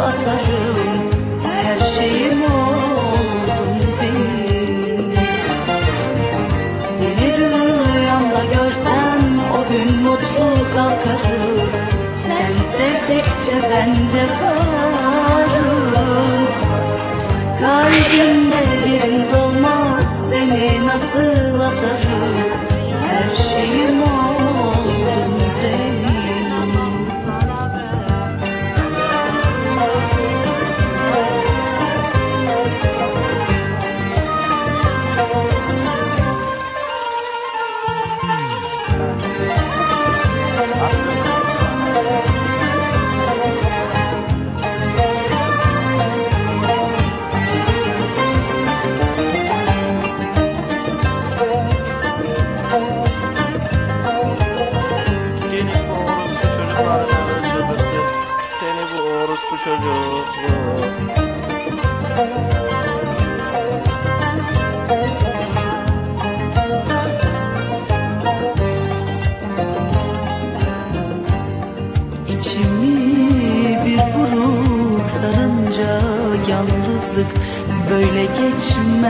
atarım. Her şeyim oldun benim. Seni rüyamda görsem o gün mutlu kalkarım. Sen sevdikçe ben de varım. Kalbimde yerin dolmaz, seni nasıl atarım. Her şeyim oldun benim. Bu çocuk İçimi bir buruk sarınca yalnızlık böyle geçmez.